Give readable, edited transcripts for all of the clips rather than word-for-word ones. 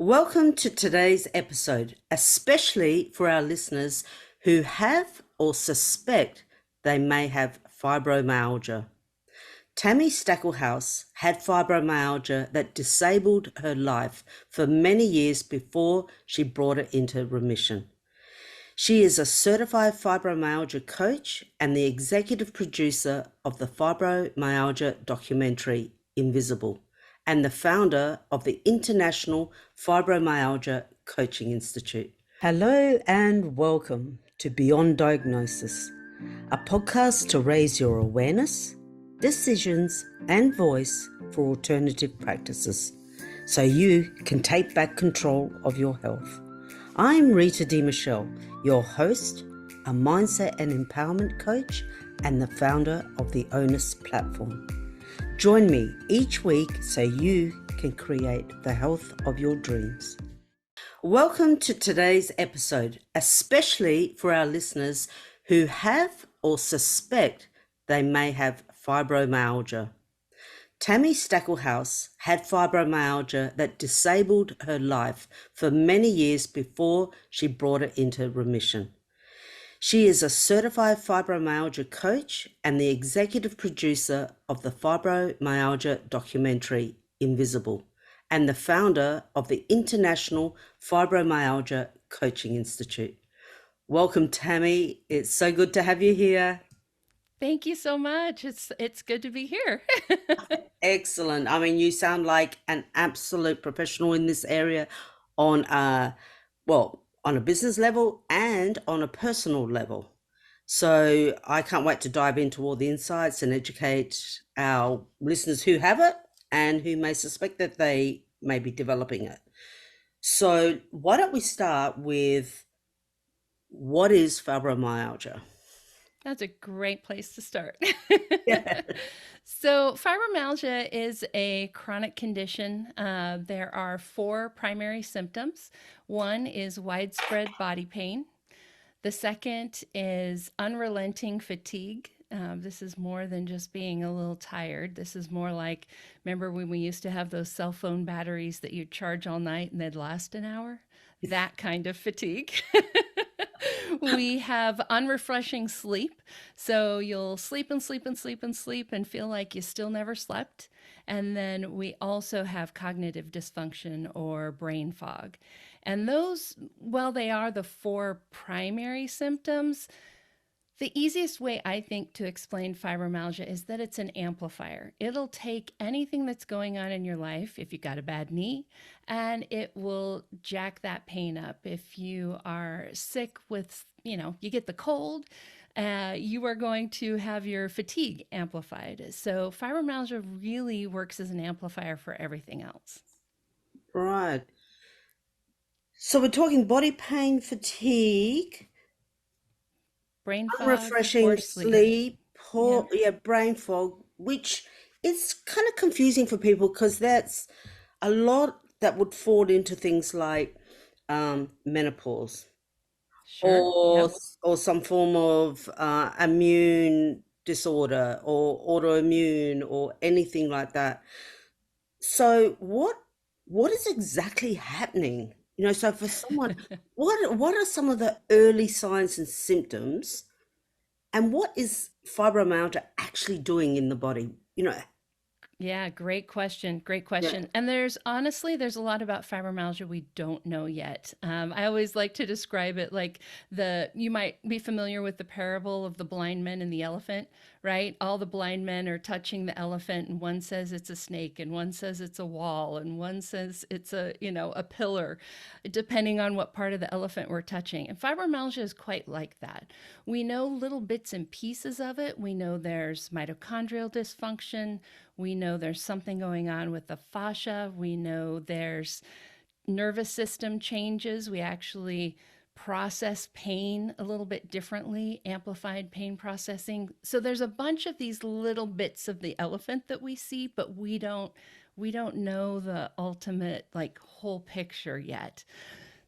Welcome to today's episode, especially for our listeners who have or suspect they may have fibromyalgia. Tammy Stacklehouse had fibromyalgia that disabled her life for many years before she brought it into remission. She is a certified fibromyalgia coach and the executive producer of the fibromyalgia documentary Invisible, and the founder of the International Fibromyalgia Coaching Institute. Hello and welcome to Beyond Diagnosis, a podcast to raise your awareness, decisions, and voice for alternative practices so you can take back control of your health. I'm Rita Michele, your host, a mindset and empowerment coach, and the founder of the ONUS platform. Join me each week so you can create the health of your dreams. Welcome to today's episode, especially for our listeners who have or suspect they may have fibromyalgia. Tammy Stacklehouse had fibromyalgia that disabled her life for many years before she brought it into remission. She is a certified fibromyalgia coach and the executive producer of the fibromyalgia documentary Invisible, and the founder of the International Fibromyalgia Coaching Institute. Welcome, Tammy. It's so good to have you here. Thank you so much. It's good to be here. Excellent. I mean, you sound like an absolute professional in this area on on a business level and on a personal level. So I can't wait to dive into all the insights and educate our listeners who have it and who may suspect that they may be developing it. So why don't we start with what is fibromyalgia? That's a great place to start. Yeah. So, fibromyalgia is a chronic condition. There are four primary symptoms. One is widespread body pain. The second is unrelenting fatigue. This is more than just being a little tired. This is more like, remember when we used to have those cell phone batteries that you'd charge all night and they'd last an hour? That kind of fatigue. We have unrefreshing sleep. So you'll sleep and sleep and sleep and sleep and feel like you still never slept. And then we also have cognitive dysfunction or brain fog. And those, well, they are the four primary symptoms. The easiest way I think to explain fibromyalgia is that it's an amplifier. It'll take anything that's going on in your life, if you got a bad knee, and it will jack that pain up. If you are sick with, you get the cold, you are going to have your fatigue amplified. So fibromyalgia really works as an amplifier for everything else. Right. So we're talking body pain, fatigue, Brain fog, poor unrefreshing sleep. sleep, Yeah. brain fog, which is kind of confusing for people because that's a lot that would fall into things like menopause Sure. or Yep. or some form of immune disorder or autoimmune or anything like that. So what is exactly happening? So for someone, what are some of the early signs and symptoms, and what is fibromyalgia actually doing in the body? Yeah, great question. Great Yeah. question. And there's a lot about fibromyalgia we don't know yet. I always like to describe it like you might be familiar with the parable of the blind men and the elephant, right? All the blind men are touching the elephant, and one says it's a snake, and one says it's a wall, and one says it's a pillar, depending on what part of the elephant we're touching. And fibromyalgia is quite like that. We know little bits and pieces of it. We know there's mitochondrial dysfunction. We know there's something going on with the fascia. We know there's nervous system changes. We actually process pain a little bit differently, amplified pain processing. So there's a bunch of these little bits of the elephant that we see, but we don't know the ultimate like whole picture yet.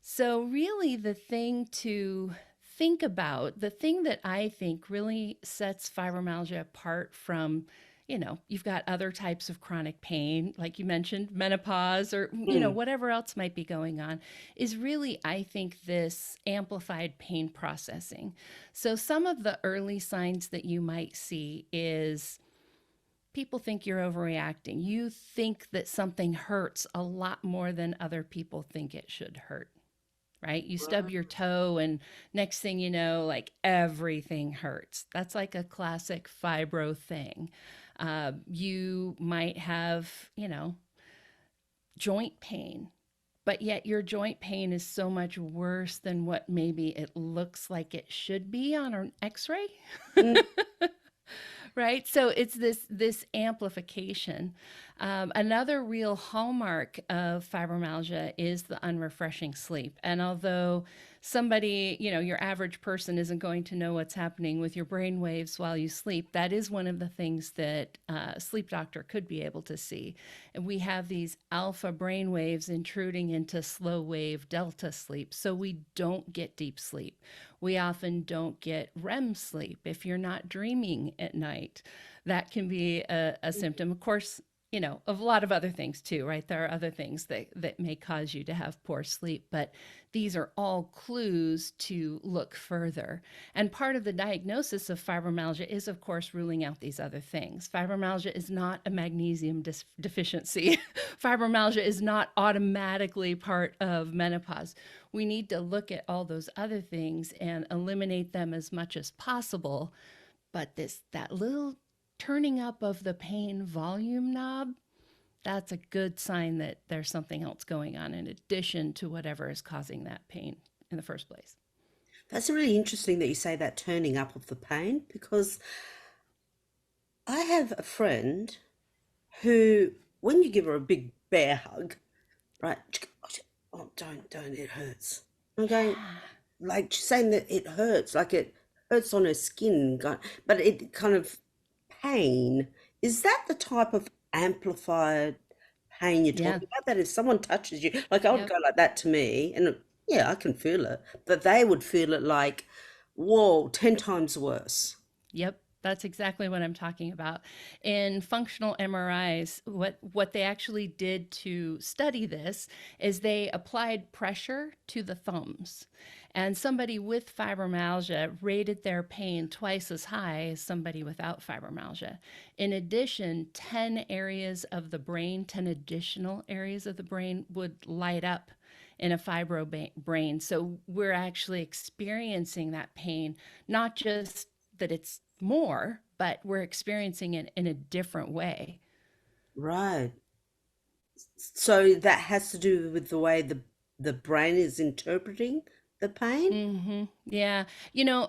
So really the thing to think about, the thing that I think really sets fibromyalgia apart from you've got other types of chronic pain, like you mentioned, menopause, or, Mm. whatever else might be going on, is really, I think, this amplified pain processing. So, some of the early signs that you might see is people think you're overreacting. You think that something hurts a lot more than other people think it should hurt, right? You stub your toe, and next thing you know, like everything hurts. That's like a classic fibro thing. You might have, joint pain, but yet your joint pain is so much worse than what maybe it looks like it should be on an x-ray. Mm. Right, so it's this amplification. Another real hallmark of fibromyalgia is the unrefreshing sleep. And although somebody, your average person isn't going to know what's happening with your brain waves while you sleep, that is one of the things that a sleep doctor could be able to see. And we have these alpha brain waves intruding into slow wave delta sleep, so we don't get deep sleep. We often don't get REM sleep if you're not dreaming at night. That can be a symptom. Of course, of a lot of other things too, right? There are other things that may cause you to have poor sleep, but these are all clues to look further. And part of the diagnosis of fibromyalgia is, of course, ruling out these other things. Fibromyalgia is not a magnesium deficiency. Fibromyalgia is not automatically part of menopause. We need to look at all those other things and eliminate them as much as possible. But that little turning up of the pain volume knob, that's a good sign that there's something else going on in addition to whatever is causing that pain in the first place. That's really interesting that you say that turning up of the pain, because I have a friend who, when you give her a big bear hug, right? Oh, don't, it hurts. I'm going, Yeah. like, she's saying that it hurts, like it hurts on her skin, but it kind of pain. Is that the type of amplified pain you're Yeah. talking about? That if someone touches you, like I would Yep. go like that to me, and yeah, I can feel it, but they would feel it like, whoa, 10 times worse. Yep, that's exactly what I'm talking about. In functional MRIs, what they actually did to study this is they applied pressure to the thumbs. And somebody with fibromyalgia rated their pain twice as high as somebody without fibromyalgia. In addition, 10 areas of the brain, 10 additional areas of the brain would light up in a fibro brain. So we're actually experiencing that pain, not just that it's more, but we're experiencing it in a different way. Right. So that has to do with the way the brain is interpreting the pain? Yeah.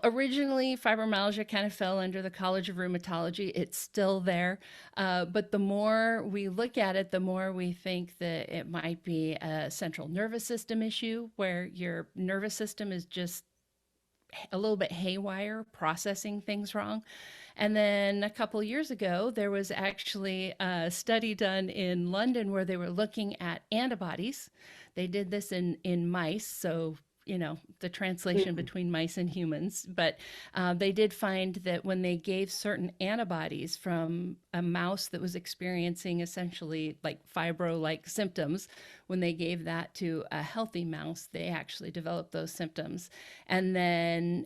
Originally fibromyalgia kind of fell under the College of Rheumatology. It's still there. But the more we look at it, the more we think that it might be a central nervous system issue where your nervous system is just a little bit haywire, processing things wrong. And then a couple of years ago, there was actually a study done in London where they were looking at antibodies. They did this in mice, so the translation Mm. between mice and humans, but they did find that when they gave certain antibodies from a mouse that was experiencing essentially like fibro like symptoms, when they gave that to a healthy mouse, they actually developed those symptoms. And then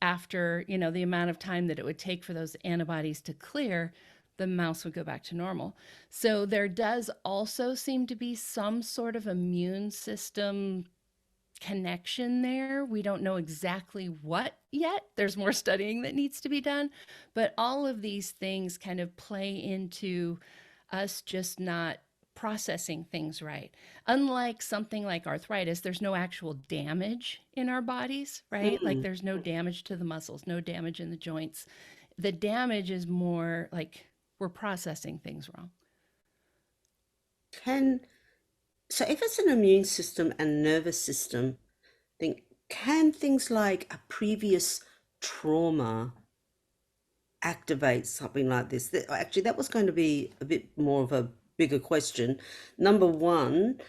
after the amount of time that it would take for those antibodies to clear, the mouse would go back to normal. So there does also seem to be some sort of immune system connection there. We don't know exactly what yet. There's more studying that needs to be done, but all of these things kind of play into us just not processing things right. Unlike something like arthritis, there's no actual damage in our bodies, right? Like Mm. there's no damage to the muscles, no damage in the joints. The damage is more like we're processing things wrong. Can So if it's an immune system and nervous system thing, can things like a previous trauma activate something like this? Actually, that was going to be a bit more of a bigger question. Number one,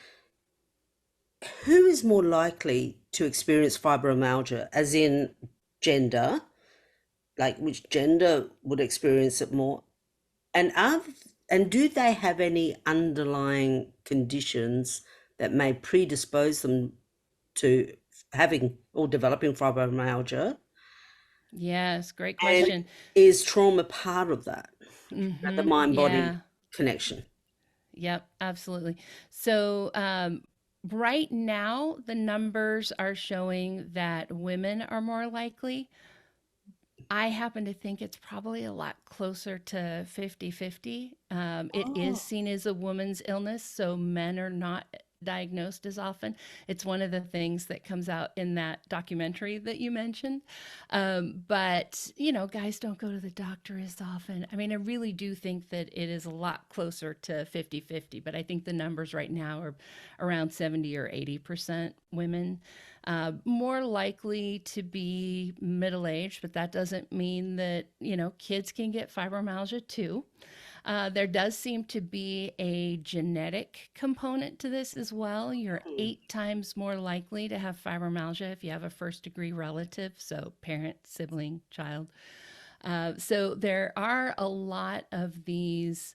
who is more likely to experience fibromyalgia, as in gender, like which gender would experience it more? And do they have any underlying conditions that may predispose them to having or developing fibromyalgia? Yes, great And question. is trauma part of that, the mind-body Yeah. connection? Yep, absolutely. So, right now, the numbers are showing that women are more likely. I happen to think it's probably a lot closer to 50-50. It is Oh, seen as a woman's illness, so men are not diagnosed as often. It's one of the things that comes out in that documentary that you mentioned. But, guys don't go to the doctor as often. I mean, I really do think that it is a lot closer to 50-50. But I think the numbers right now are around 70 or 80% women. More likely to be middle aged, but that doesn't mean that, kids can get fibromyalgia too. There does seem to be a genetic component to this as well. You're hmm. 8 times more likely to have fibromyalgia if you have a first degree relative, so parent, sibling, child. So there are a lot of these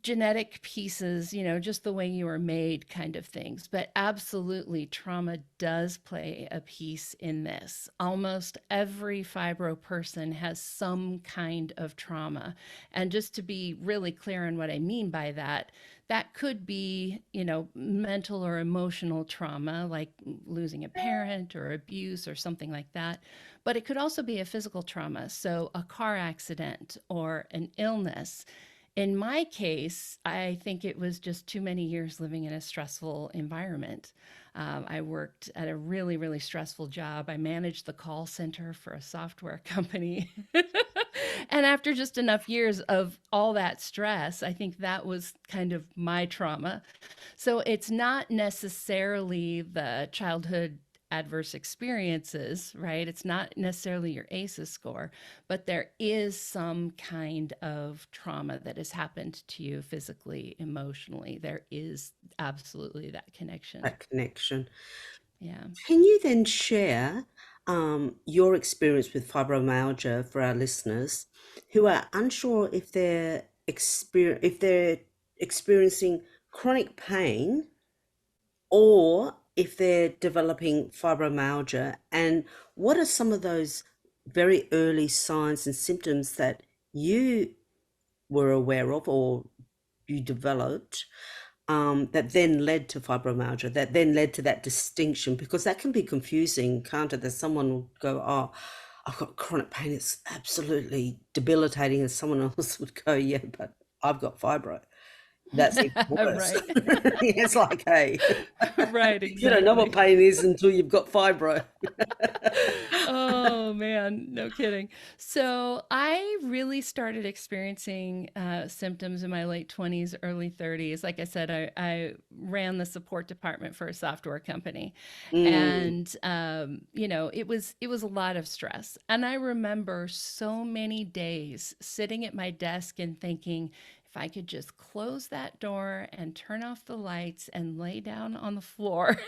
genetic pieces, just the way you were made kind of things. But absolutely, trauma does play a piece in this. Almost every fibro person has some kind of trauma. And just to be really clear on what I mean by that, that could be, mental or emotional trauma, like losing a parent or abuse or something like that. But it could also be a physical trauma. So a car accident or an illness. In my case, I think it was just too many years living in a stressful environment. I worked at a really, really stressful job. I managed the call center for a software company. And after just enough years of all that stress, I think that was kind of my trauma. So it's not necessarily the childhood adverse experiences, right? It's not necessarily your ACEs score, but there is some kind of trauma that has happened to you physically, emotionally. There is absolutely that connection. That connection. Yeah. Can you then share your experience with fibromyalgia for our listeners who are unsure if they're experiencing chronic pain or if they're developing fibromyalgia, and what are some of those very early signs and symptoms that you were aware of or you developed, that then led to fibromyalgia, that then led to that distinction? Because that can be confusing, can't it? That someone will go, "Oh, I've got chronic pain, it's absolutely debilitating," and someone else would go, "Yeah, but I've got fibro." That's even worse. Right. It's like, hey, Right, you don't know what exactly. pain is until you've got fibro. Oh man, no kidding. So I really started experiencing symptoms in my late 20s, early 30s. Like I said, I ran the support department for a software company, Mm, and it was a lot of stress. And I remember so many days sitting at my desk and thinking, if I could just close that door and turn off the lights and lay down on the floor,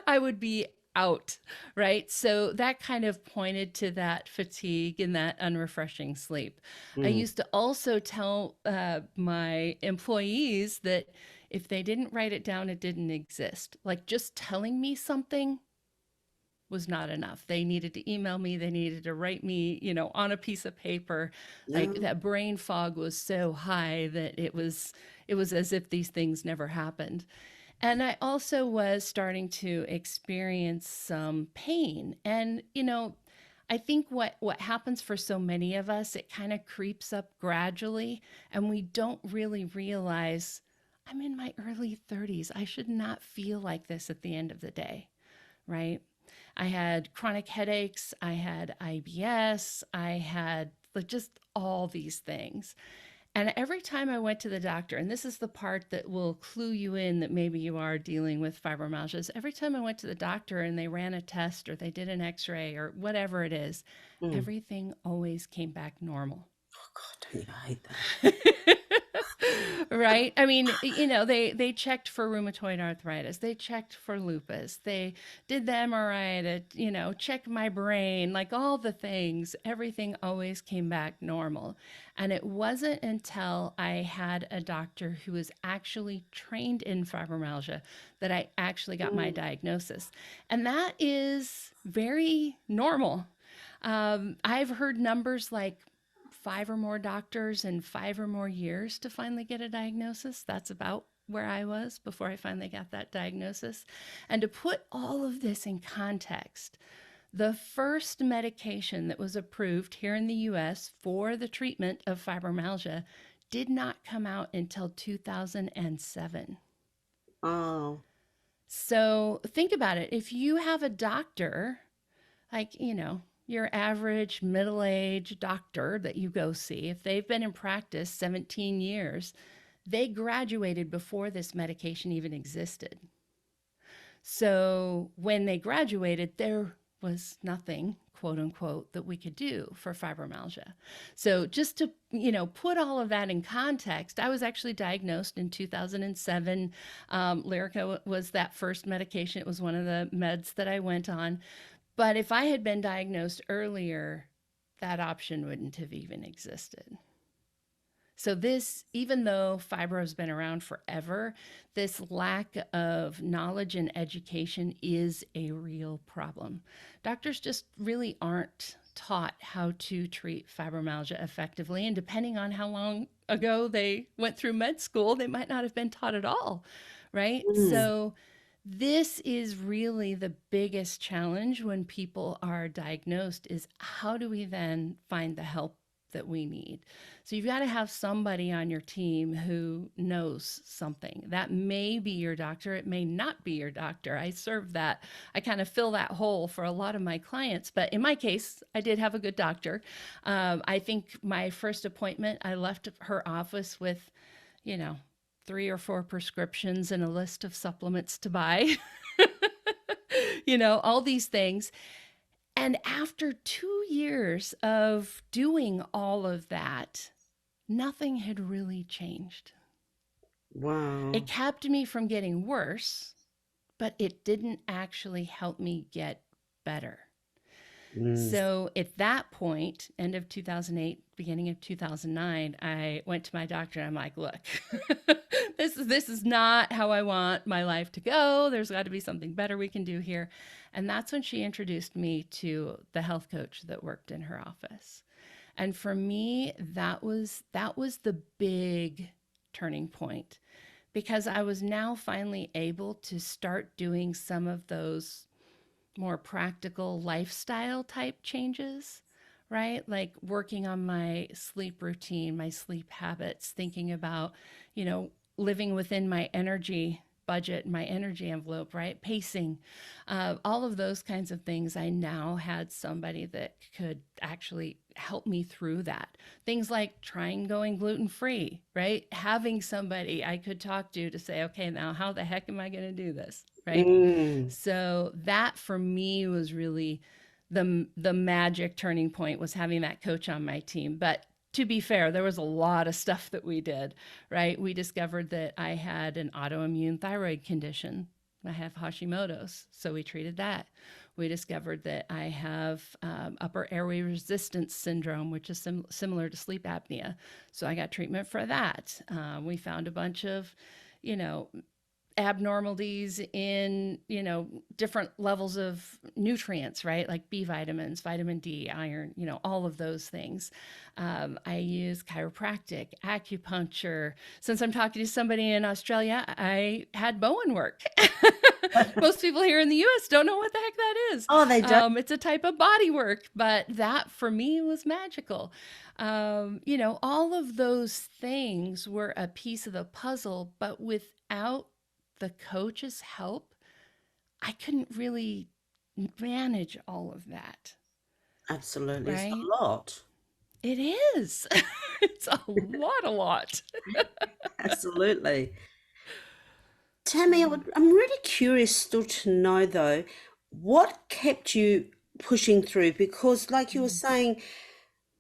I would be out, right? So that kind of pointed to that fatigue and that unrefreshing sleep. I mm. used to also tell my employees that if they didn't write it down, it didn't exist. Like just telling me something was not enough. They needed to email me, they needed to write me, on a piece of paper. Yeah. Like that brain fog was so high that it was as if these things never happened. And I also was starting to experience some pain. And, I think what happens for so many of us, it kind of creeps up gradually, and we don't really realize I'm in my early 30s. I should not feel like this at the end of the day, right? I had chronic headaches, I had IBS, I had like just all these things. And every time I went to the doctor, and this is the part that will clue you in that maybe you are dealing with fibromyalgia, is every time I went to the doctor and they ran a test or they did an x ray or whatever it is, Mm. everything always came back normal. Oh God, don't you hate that? Right? I mean, they checked for rheumatoid arthritis. They checked for lupus. They did the MRI to, check my brain, like all the things. Everything always came back normal. And it wasn't until I had a doctor who was actually trained in fibromyalgia that I actually got my Mm. diagnosis. And that is very normal. I've heard numbers like 5 or more doctors in 5 or more years to finally get a diagnosis. That's about where I was before I finally got that diagnosis. And to put all of this in context, the first medication that was approved here in the US for the treatment of fibromyalgia did not come out until 2007. Oh. So think about it. If you have a doctor like, your average middle aged doctor that you go see, if they've been in practice 17 years, they graduated before this medication even existed. So when they graduated, there was nothing, quote unquote, that we could do for fibromyalgia. So just to, put all of that in context, I was actually diagnosed in 2007. Lyrica was that first medication. It was one of the meds that I went on. But if I had been diagnosed earlier, that option wouldn't have even existed. So, this, even though fibro has been around forever, this lack of knowledge and education is a real problem. Doctors just really aren't taught how to treat fibromyalgia effectively. And depending on how long ago they went through med school, they might not have been taught at all, right? Mm. So, this is really the biggest challenge when people are diagnosed is how do we then find the help that we need? So you've got to have somebody on your team who knows something. That may be your doctor, it may not be your doctor. I serve that. I kind of fill that hole for a lot of my clients, but in my case, I did have a good doctor. I think my first appointment, I left her office with, you know, 3 or 4 prescriptions and a list of supplements to buy, all these things. And after 2 years of doing all of that, nothing had really changed. It Wow. kept me from getting worse, but it didn't actually help me get better. Mm. So at that point, end of 2008, beginning of 2009, I went to my doctor and I'm like, look, this is not how I want my life to go. There's got to be something better we can do here. And that's when she introduced me to the health coach that worked in her office. And for me, that was the big turning point because I was now finally able to start doing some of those more practical lifestyle type changes, right? Like working on my sleep routine, my sleep habits, thinking about, living within my energy budget, my energy envelope, right? Pacing, all of those kinds of things. I now had somebody that could actually help me through that. Things like trying going gluten free, right? Having somebody I could talk to say, okay, now how the heck am I going to do this, right? Mm. So that for me was really the magic turning point was having that coach on my team. But to be fair, there was a lot of stuff that we did, right? We discovered that I had an autoimmune thyroid condition. I have Hashimoto's, so we treated that. We discovered that I have upper airway resistance syndrome, which is similar to sleep apnea. So I got treatment for that. We found a bunch of, you know, abnormalities in different levels of nutrients, right, like B vitamins, vitamin D, iron, all of those things. I use chiropractic, acupuncture. Since I'm talking to somebody in Australia, I had Bowen work. Most people here in the US don't know what the heck that is. Oh, they don't. It's a type of body work, but that for me was magical. All of those things were a piece of the puzzle, but without the coach's help, I couldn't really manage all of that, Absolutely. It's right? a lot. It is. It's a lot. Absolutely. Tammy, Mm. I'm really curious still to know though, what kept you pushing through? Because, like you were Mm. saying,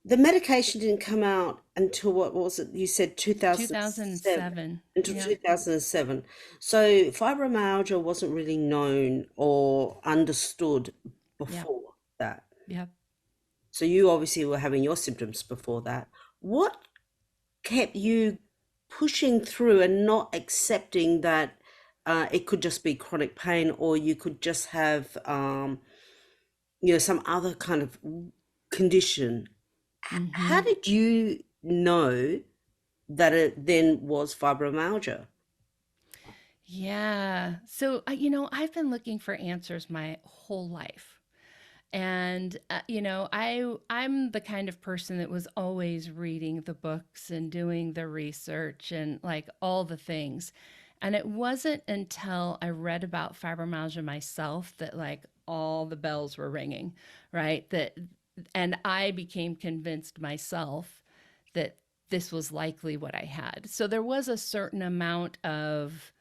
the medication didn't come out until what was it? You said 2007, 2007. until Yeah. 2007. So fibromyalgia wasn't really known or understood Yep. before that. Yep. So you obviously were having your symptoms before that. What kept you pushing through and not accepting that it could just be chronic pain, or you could just have, some other kind of condition? How Hmm. did you know that it then was fibromyalgia? Yeah. So, I've been looking for answers my whole life. And I'm the kind of person that was always reading the books and doing the research and like all the things. And it wasn't until I read about fibromyalgia myself that like all the bells were ringing, right? That and I became convinced myself that this was likely what I had. So there was a certain amount of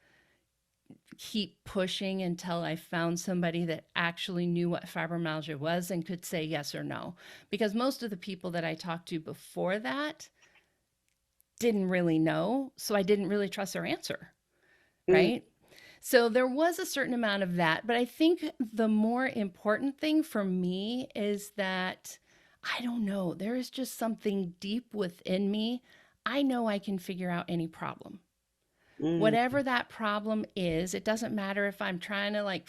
keep pushing until I found somebody that actually knew what fibromyalgia was and could say yes or no. Because most of the people that I talked to before that didn't really know. So I didn't really trust their answer, Mm, right? So there was a certain amount of that. But I think the more important thing for me is that I don't know, there is just something deep within me. I know I can figure out any problem. mm, Whatever that problem is, it doesn't matter if I'm trying to like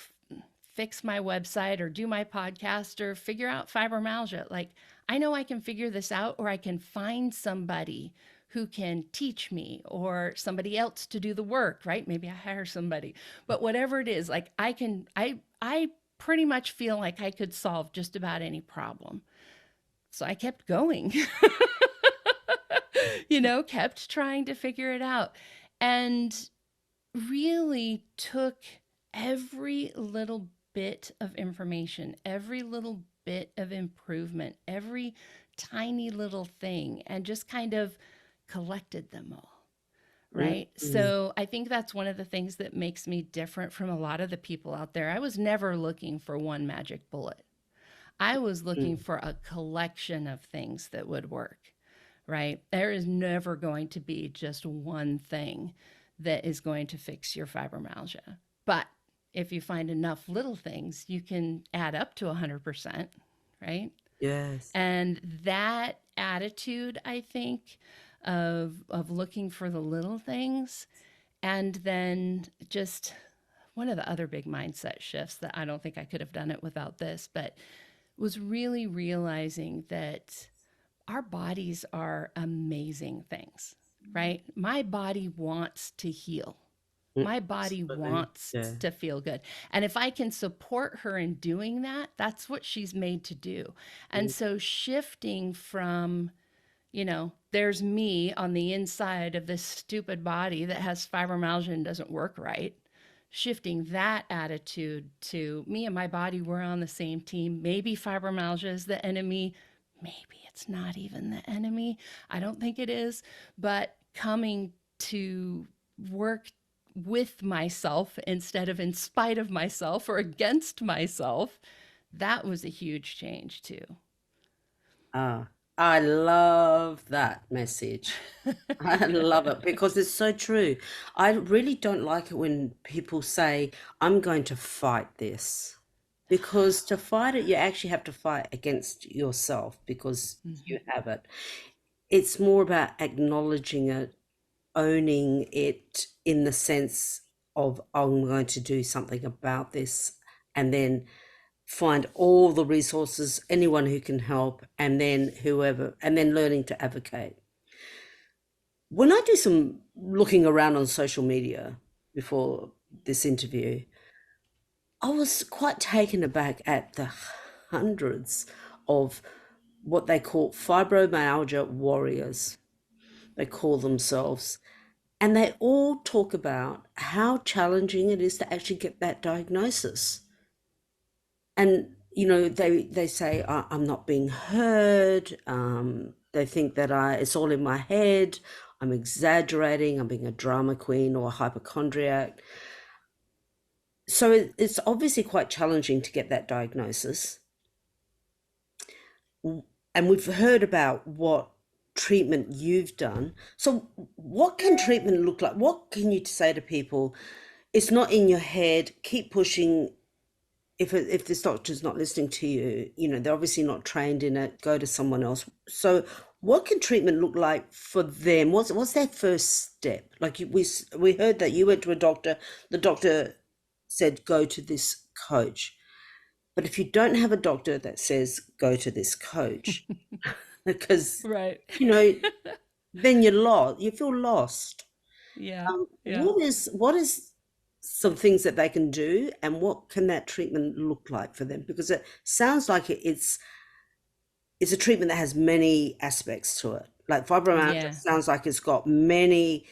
fix my website or do my podcast or figure out fibromyalgia. Like, I know I can figure this out, or I can find somebody who can teach me or somebody else to do the work, right? Maybe I hire somebody. But whatever it is, like I pretty much feel like I could solve just about any problem. So I kept going. Kept trying to figure it out. And really took every little bit of information, every little bit of improvement, every tiny little thing, and just kind of collected them all. mm, Right. mm, So I think that's one of the things that makes me different from a lot of the people out there. I was never looking for one magic bullet. I was looking mm. for a collection of things that would work, right? There is never going to be just one thing that is going to fix your fibromyalgia. But if you find enough little things, you can add up to 100%, right? Yes. And that attitude, I think, of looking for the little things, and then just one of the other big mindset shifts that I don't think I could have done it without this, but was really realizing that our bodies are amazing things, right? My body wants to heal. Mm, My body absolutely. wants Yeah. to feel good. And if I can support her in doing that, that's what she's made to do. And Mm, so shifting from, there's me on the inside of this stupid body that has fibromyalgia and doesn't work right. Shifting that attitude to me and my body, we're on the same team. Maybe fibromyalgia is the enemy. Maybe it's not even the enemy. I don't think it is. But coming to work with myself instead of in spite of myself or against myself, that was a huge change too. ah, I love that message. I love it because it's so true. I really don't like it when people say, I'm going to fight this. Because to fight it, you actually have to fight against yourself because you Mhm. have it. It's more about acknowledging it, owning it in the sense of, I'm going to do something about this, and then find all the resources, anyone who can help, and then whoever, and then learning to advocate. When I do some looking around on social media before this interview, I was quite taken aback at the hundreds of what they call fibromyalgia warriors, they call themselves. And they all talk about how challenging it is to actually get that diagnosis. And, they say, I'm not being heard. They think that it's all in my head. I'm exaggerating. I'm being a drama queen or a hypochondriac. So it's obviously quite challenging to get that diagnosis. and we've heard about what treatment you've done. So, what can treatment look like? What can you say to people? It's not in your head. Keep pushing. If this doctor's not listening to you, they're obviously not trained in it. Go to someone else. So, what can treatment look like for them? What's their first step? Like we heard that you went to a doctor. The doctor said go to this coach. But if you don't have a doctor that says go to this coach, because Right. you know then you're lost, you feel lost. Yeah. Yeah. What is some things that they can do, and what can that treatment look like for them? Because it sounds like it's a treatment that has many aspects to it. Like fibromyalgia Yeah. sounds like it's got many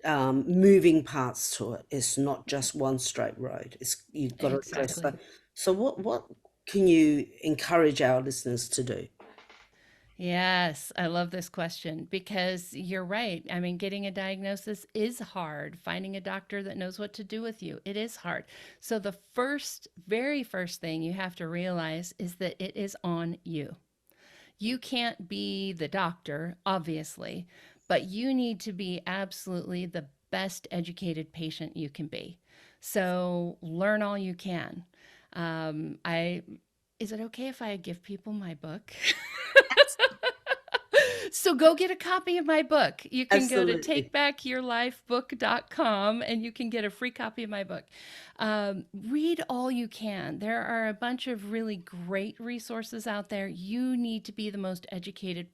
moving parts to it. It's not just one straight road. It's you've got to address Exactly. that. So what can you encourage our listeners to do? Yes, I love this question because you're right. I mean, getting a diagnosis is hard. Finding a doctor that knows what to do with you, it is hard. So, the very first thing you have to realize is that it is on you. You can't be the doctor, obviously, but you need to be absolutely the best educated patient you can be. So, learn all you can. I Is it okay if I give people my book? So go get a copy of my book. You can go to Absolutely. takebackyourlifebook.com and you can get a free copy of my book. Read all you can. There are a bunch of really great resources out there. You need to be the most educated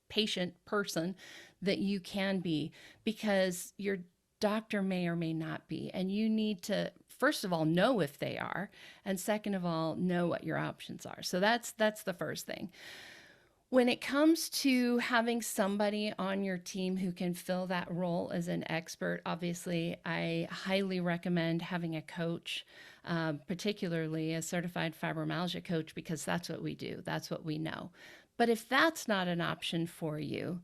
patient person that you can be because your doctor may or may not be. And you need to, first of all, know if they are. And second of all, know what your options are. So that's the first thing. When it comes to having somebody on your team who can fill that role as an expert, obviously, I highly recommend having a coach, particularly a certified fibromyalgia coach, because that's what we do, that's what we know. But if that's not an option for you,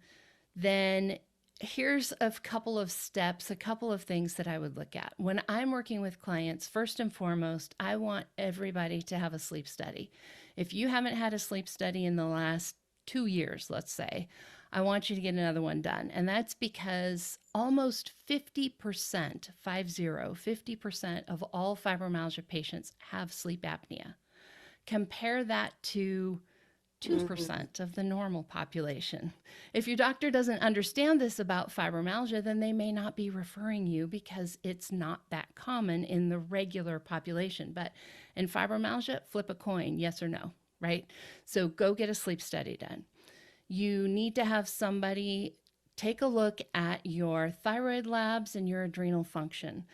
then here's a couple of steps, a couple of things that I would look at. When I'm working with clients, first and foremost, I want everybody to have a sleep study. If you haven't had a sleep study in the last 2 years, let's say, I want you to get another one done. And that's because almost 50%, 50% of all fibromyalgia patients have sleep apnea. Compare that to Mm, 2% of the normal population. If your doctor doesn't understand this about fibromyalgia, then they may not be referring you because it's not that common in the regular population. But in fibromyalgia, flip a coin, yes or no, right? So go get a sleep study done. You need to have somebody take a look at your thyroid labs and your adrenal function.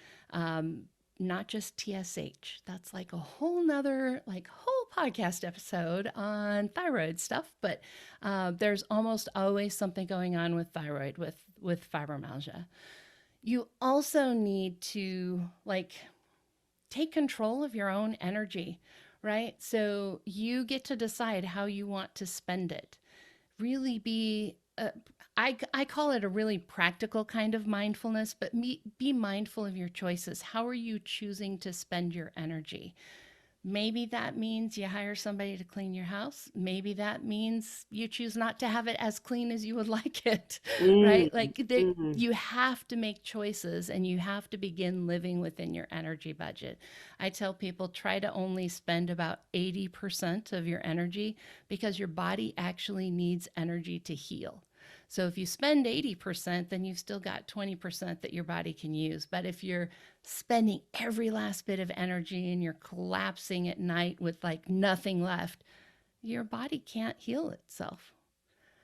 Not just TSH. That's like a whole nother, like whole podcast episode on thyroid stuff. But there's almost always something going on with thyroid with fibromyalgia. You also need to like take control of your own energy, right? So you get to decide how you want to spend it. Really be I call it a really practical kind of mindfulness, but be mindful of your choices. How are you choosing to spend your energy? Maybe that means you hire somebody to clean your house. Maybe that means you choose not to have it as clean as you would like it, mm, right? mm, You have to make choices and you have to begin living within your energy budget. I tell people try to only spend about 80% of your energy because your body actually needs energy to heal. So if you spend 80%, then you've still got 20% that your body can use. But if you're spending every last bit of energy and you're collapsing at night with like nothing left, your body can't heal itself.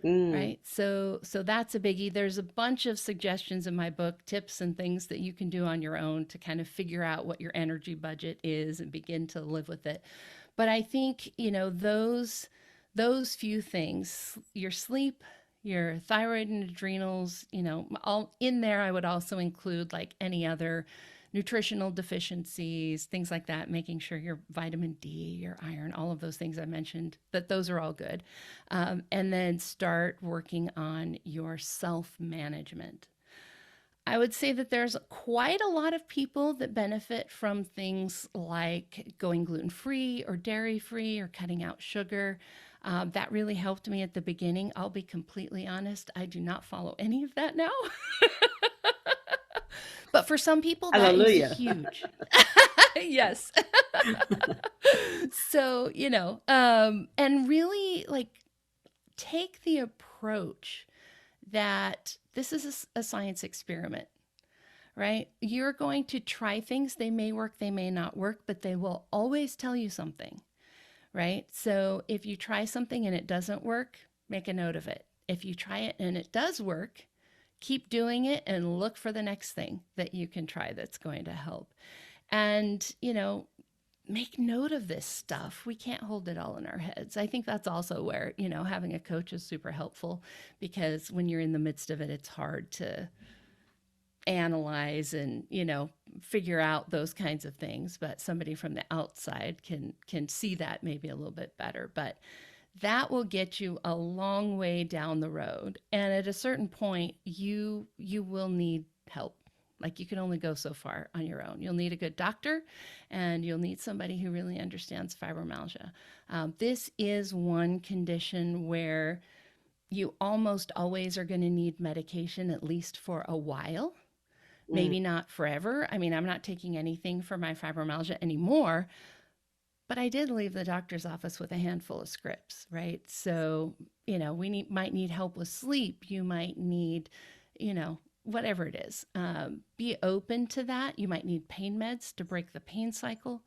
mm. Right. So that's a biggie. There's a bunch of suggestions in my book, tips and things that you can do on your own to kind of figure out what your energy budget is and begin to live with it. But I think, those few things, your sleep, your thyroid and adrenals, all in there. I would also include like any other nutritional deficiencies, things like that, making sure your vitamin D, your iron, all of those things I mentioned, that those are all good. And then start working on your self management. I would say that there's quite a lot of people that benefit from things like going gluten free or dairy free or cutting out sugar. That really helped me at the beginning. I'll be completely honest, I do not follow any of that now. But for some people, that is Hallelujah. huge. Yes. So, and really like take the approach that this is a science experiment, right? You're going to try things. They may work, they may not work, but they will always tell you something, right? So if you try something and it doesn't work, make a note of it. If you try it and it does work, keep doing it and look for the next thing that you can try that's going to help. And, make note of this stuff. We can't hold it all in our heads. I think that's also where, having a coach is super helpful because when you're in the midst of it, it's hard to analyze and, figure out those kinds of things, but somebody from the outside can see that maybe a little bit better. But that will get you a long way down the road. And at a certain point, you will need help. Like you can only go so far on your own. You'll need a good doctor and you'll need somebody who really understands fibromyalgia. This is one condition where you almost always are going to need medication, at least for a while, Mm. maybe not forever. I mean, I'm not taking anything for my fibromyalgia anymore, but I did leave the doctor's office with a handful of scripts, right? So, might need help with sleep. You might need, whatever it is. Be open to that. You might need pain meds to break the pain cycle.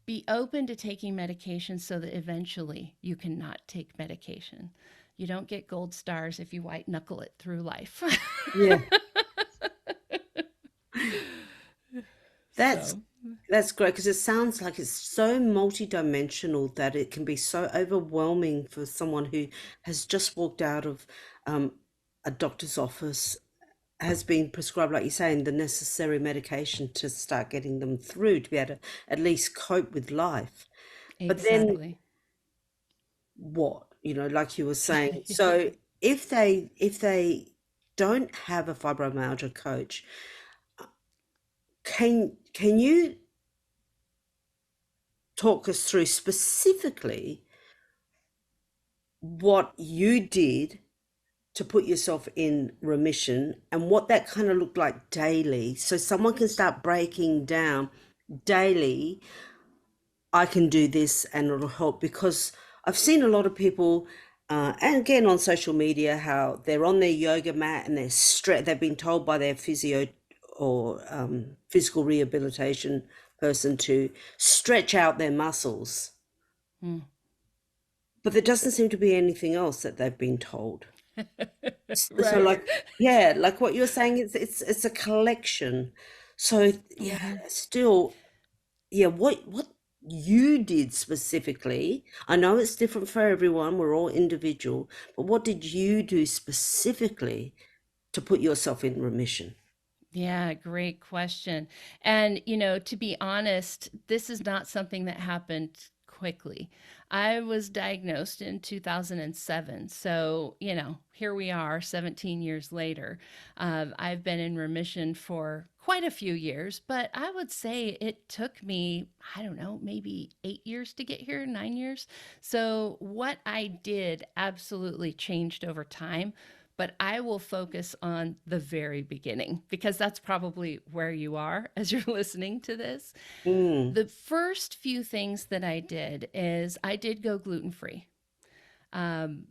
Be open to taking medication so that eventually you cannot take medication. You don't get gold stars if you white knuckle it through life. Yeah. That's So, that's great because it sounds like it's so multidimensional that it can be so overwhelming for someone who has just walked out of um, a doctor's office, has been prescribed, like you're saying, the necessary medication to start getting them through to be able to at least cope with life. But then exactly. what? Like you were saying. So if they don't have a fibromyalgia coach, can you talk us through specifically what you did to put yourself in remission and what that kind of looked like daily so someone can start breaking down daily? I can do this and it'll help because I've seen a lot of people, and again on social media, how they're on their yoga mat and they've been told by their physio or physical rehabilitation person to stretch out their muscles, Hmm. but there doesn't seem to be anything else that they've been told. So Right. like, yeah, like what you're saying, it's a collection. So yeah, Hmm. still, yeah, what you did specifically, I know it's different for everyone, we're all individual, but what did you do specifically to put yourself in remission? Yeah, great question. And, to be honest, this is not something that happened quickly. I was diagnosed in 2007. So, here we are 17 years later. I've been in remission for quite a few years, but I would say it took me, I don't know, maybe 8 years to get here, 9 years. So, what I did absolutely changed over time, but I will focus on the very beginning because that's probably where you are as you're listening to this. Mm, The first few things that I did is I did go gluten free. Um,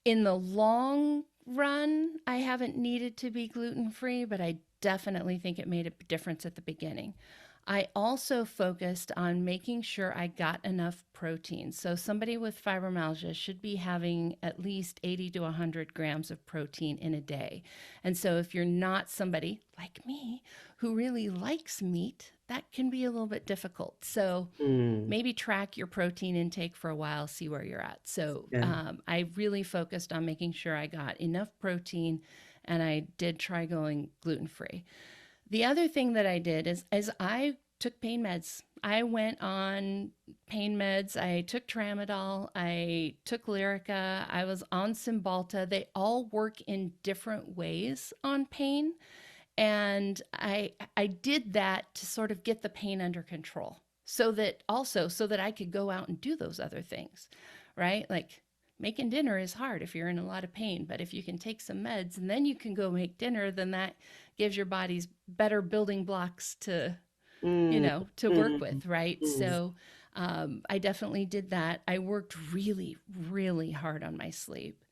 in the long run, I haven't needed to be gluten free, but I definitely think it made a difference at the beginning. I also focused on making sure I got enough protein. So, somebody with fibromyalgia should be having at least 80 to 100 grams of protein in a day. And so, if you're not somebody like me who really likes meat, that can be a little bit difficult. So, mm, maybe track your protein intake for a while, see where you're at. So, yeah. I really focused on making sure I got enough protein and I did try going gluten free. The other thing that I did is I took pain meds. I went on pain meds. I took tramadol. I took Lyrica. I was on Cymbalta. They all work in different ways on pain. And I did that to sort of get the pain under control, so that I could go out and do those other things, right? Like making dinner is hard if you're in a lot of pain, but if you can take some meds and then you can go make dinner, then that gives your body's better building blocks to, Mm, to work mm, with, right? mm. So I definitely did that. I worked really, really hard on my sleep,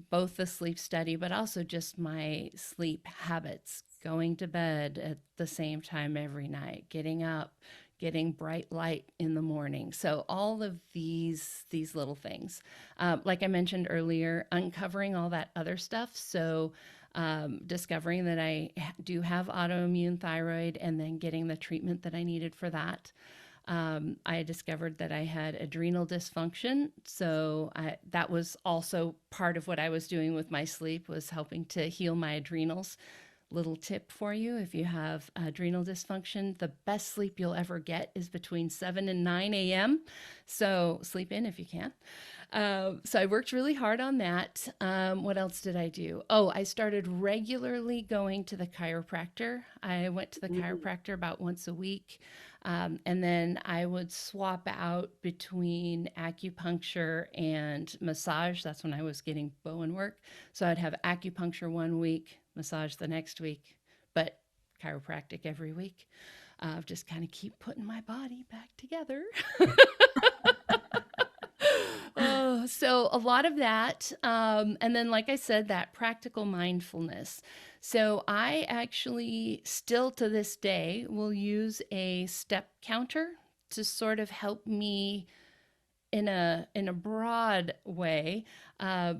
both the sleep study, but also just my sleep habits, going to bed at the same time every night, getting up, getting bright light in the morning. So all of these little things, like I mentioned earlier, uncovering all that other stuff. So discovering that I do have autoimmune thyroid, and then getting the treatment that I needed for that. I discovered that I had adrenal dysfunction, so that was also part of what I was doing with my sleep, was helping to heal my adrenals. Little tip for you: if you have adrenal dysfunction, the best sleep you'll ever get is between 7 and 9 a.m. So sleep in if you can. So I worked really hard on that. What else did I do? Oh, I started regularly going to the chiropractor. I went to the Mm. chiropractor about once a week. And then I would swap out between acupuncture and massage. That's when I was getting Bowen work. So I'd have acupuncture one week, massage the next week, but chiropractic every week. Just kind of keep putting my body back together. Oh, so a lot of that. And then, like I said, that practical mindfulness. So I actually still to this day will use a step counter to sort of help me in a broad way,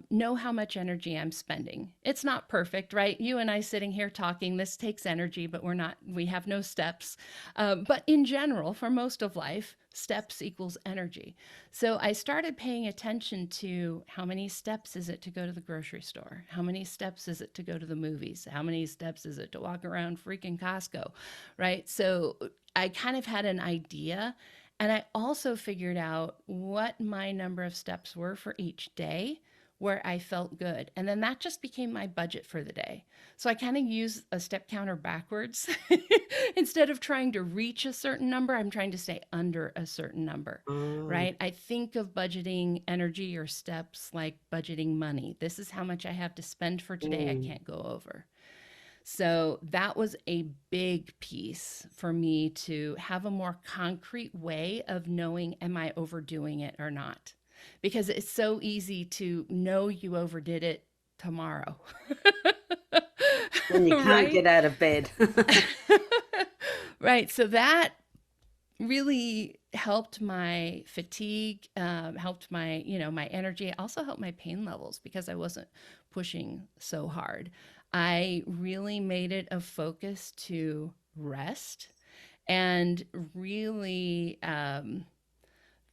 know how much energy I'm spending. It's not perfect, right? You and I sitting here talking, this takes energy, but we have no steps. But in general, for most of life, steps equals energy. So I started paying attention to how many steps is it to go to the grocery store? How many steps is it to go to the movies? How many steps is it to walk around freaking Costco, right? So I kind of had an idea, and I also figured out what my number of steps were for each day where I felt good. And then that just became my budget for the day. So I kind of use a step counter backwards. Instead of trying to reach a certain number, I'm trying to stay under a certain number, Oh. right? I think of budgeting energy or steps like budgeting money. This is how much I have to spend for today. I Mm. can't go over. So that was a big piece for me to have a more concrete way of knowing, am I overdoing it or not? Because it's so easy to know you overdid it tomorrow. When you can't Right? get out of bed. Right. So that really helped my fatigue, helped my, my energy, also helped my pain levels because I wasn't pushing so hard. I really made it a focus to rest, and really,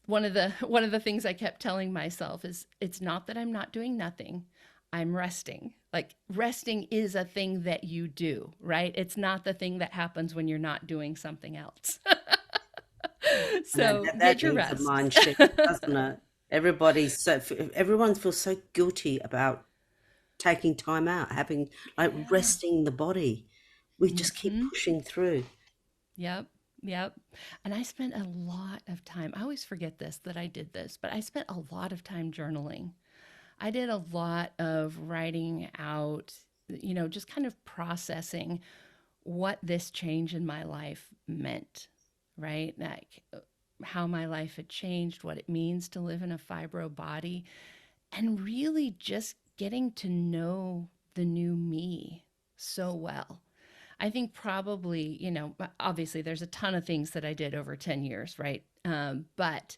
one of the things I kept telling myself is, it's not that I'm not doing nothing. I'm resting. Like, resting is a thing that you do, right? It's not the thing that happens when you're not doing something else. I know So that get your needs a rest. mind shift, doesn't it? Everyone feels so guilty about taking time out, having like Yeah. resting the body. We just keep Hmm. pushing through. Yep. Yep. And I spent a lot of time. I always forget this, that I did this, but I spent a lot of time journaling. I did a lot of writing out, just kind of processing what this change in my life meant, right? Like how my life had changed, what it means to live in a fibro body, and really just getting to know the new me so well. I think probably, obviously there's a ton of things that I did over 10 years, right? But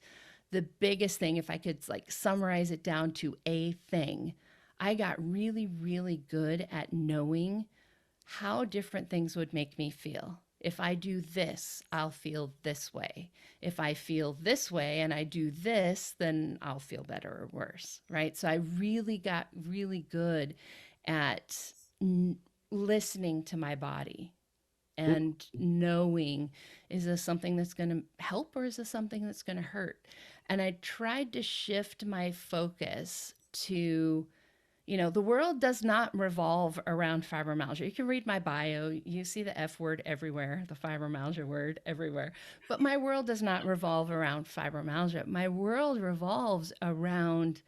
the biggest thing, if I could like summarize it down to a thing, I got really, really good at knowing how different things would make me feel. If I do this, I'll feel this way. If I feel this way and I do this, then I'll feel better or worse, right? So I really got really good at listening to my body Mm. and knowing, is this something that's going to help or is this something that's going to hurt? And I tried to shift my focus to The world does not revolve around fibromyalgia. You can read my bio, you see the F word everywhere, the fibromyalgia word everywhere. But my world does not revolve around fibromyalgia. My world revolves around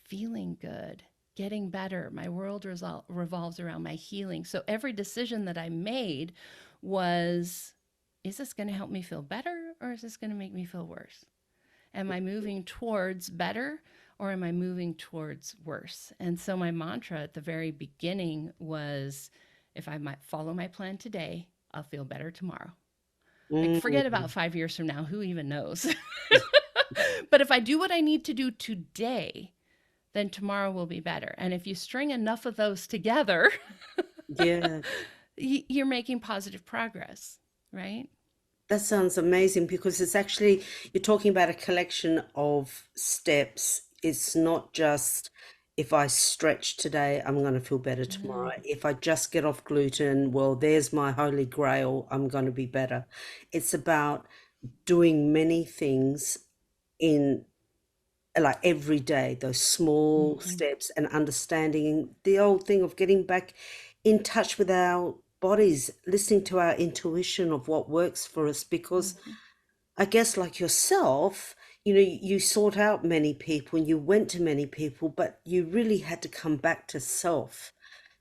feeling good, getting better. My world revolves around my healing. So every decision that I made was, is this going to help me feel better or is this going to make me feel worse? Am I moving towards better or am I moving towards worse? And so my mantra at the very beginning was, if I might follow my plan today, I'll feel better tomorrow. Like, forget Mm. about 5 years from now, who even knows? But if I do what I need to do today, then tomorrow will be better. And if you string enough of those together, Yeah, you're making positive progress, right? that sounds amazing because it's actually, you're talking about a collection of steps. It's not just if I stretch today, I'm going to feel better tomorrow. Mm-hmm. If I just get off gluten, well, there's my holy grail, I'm going to be better. It's about doing many things in like every day, those small Mm-hmm. steps, and understanding the old thing of getting back in touch with our bodies, listening to our intuition of what works for us. Because Mm-hmm. I guess, like yourself, you sought out many people and you went to many people, but you really had to come back to self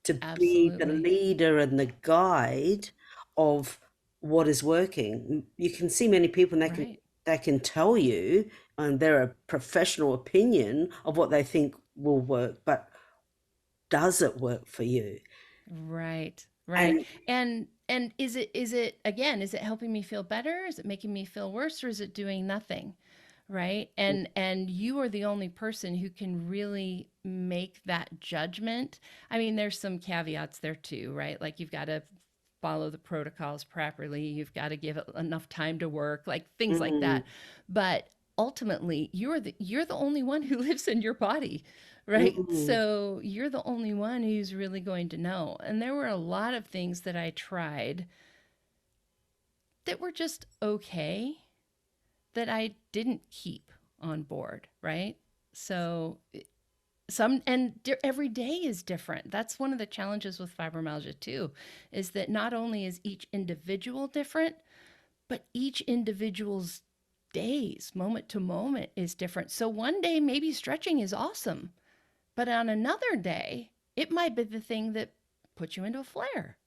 to be the Absolutely. leader and the guide of what is working. You can see many people and Right. they can tell you, and they're a professional opinion of what they think will work, but does it work for you? Right. Right. And And is it again, is it helping me feel better? Is it making me feel worse or is it doing nothing? Right? And you are the only person who can really make that judgment. I mean, there's some caveats there too, right? Like you've got to follow the protocols properly. You've got to give it enough time to work, like things like mm, that. But ultimately, you're the only one who lives in your body, right? mm, So you're the only one who's really going to know. And there were a lot of things that I tried that were just okay that I didn't keep on board, right? So every day is different. That's one of the challenges with fibromyalgia too, is that not only is each individual different, but each individual's days, moment to moment, is different. So one day maybe stretching is awesome, but on another day, it might be the thing that puts you into a flare,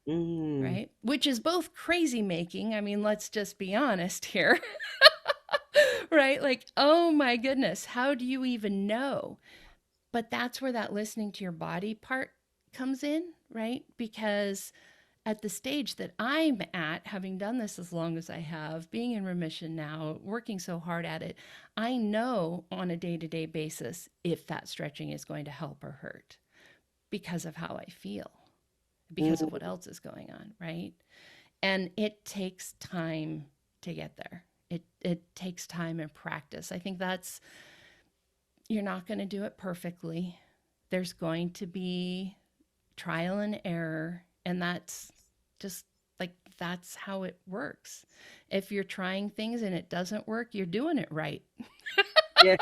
mm, right? Which is both crazy making. I mean, let's just be honest here, right? Like, oh my goodness, how do you even know? But that's where that listening to your body part comes in, right? Because at the stage that I'm at, having done this as long as I have, being in remission now, working so hard at it, I know on a day to day basis if that stretching is going to help or hurt because of how I feel, because of what mm. else is going on, right? And it takes time to get there. It takes time and practice. I think that's, you're not going to do it perfectly. There's going to be trial and error, and that's just like that's how it works. If you're trying things and it doesn't work, you're doing it right. Yeah,